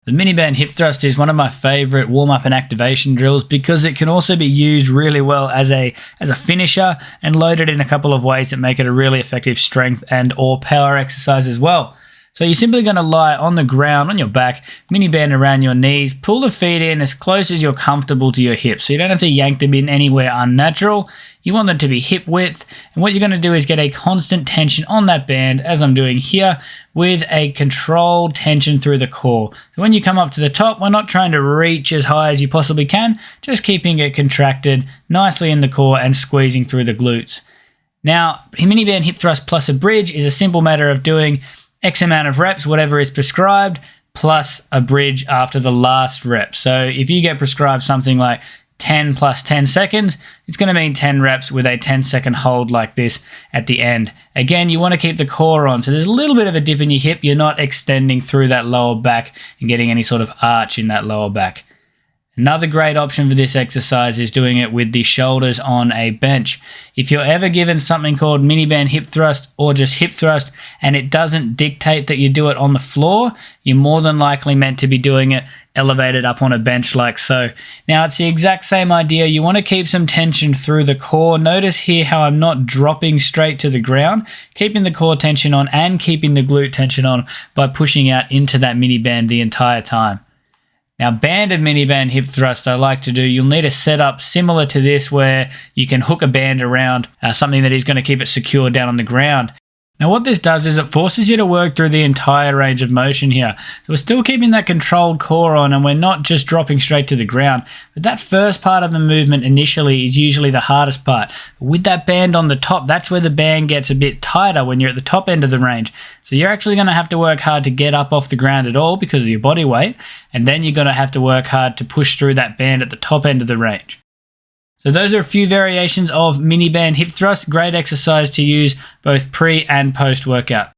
The Miniband Hip Thrust is one of my favorite warm-up and activation drills because it can also be used really well as a finisher and loaded in a couple of ways that make it a really effective strength and or power exercise as well. So you're simply going to lie on the ground on your back, miniband around your knees, pull the feet in as close as you're comfortable to your hips. So you don't have to yank them in anywhere unnatural. You want them to be hip width, and what you're going to do is get a constant tension on that band, as I'm doing here, with a controlled tension through the core. So when you come up to the top, we're not trying to reach as high as you possibly can, just keeping it contracted nicely in the core and squeezing through the glutes. Now, Miniband Hip Thrust plus a bridge is a simple matter of doing X amount of reps, whatever is prescribed, plus a bridge after the last rep. So if you get prescribed something like 10 plus 10 seconds, it's going to mean 10 reps with a 10-second hold like this at the end. Again, you want to keep the core on, so there's a little bit of a dip in your hip. You're not extending through that lower back and getting any sort of arch in that lower back. Another great option for this exercise is doing it with the shoulders on a bench. If you're ever given something called Miniband Hip Thrust or just Hip Thrust and it doesn't dictate that you do it on the floor, you're more than likely meant to be doing it elevated up on a bench like so. Now it's the exact same idea. You want to keep some tension through the core. Notice here how I'm not dropping straight to the ground, keeping the core tension on and keeping the glute tension on by pushing out into that miniband the entire time. Now, banded miniband hip thrust I like to do, you'll need a setup similar to this where you can hook a band around something that is going to keep it secure down on the ground. Now, what this does is it forces you to work through the entire range of motion here. So we're still keeping that controlled core on and we're not just dropping straight to the ground. But that first part of the movement initially is usually the hardest part. With that band on the top, that's where the band gets a bit tighter when you're at the top end of the range. So you're actually going to have to work hard to get up off the ground at all because of your body weight. And then you're going to have to work hard to push through that band at the top end of the range. So those are a few variations of Miniband Hip Thrust. Great exercise to use both pre and post workout.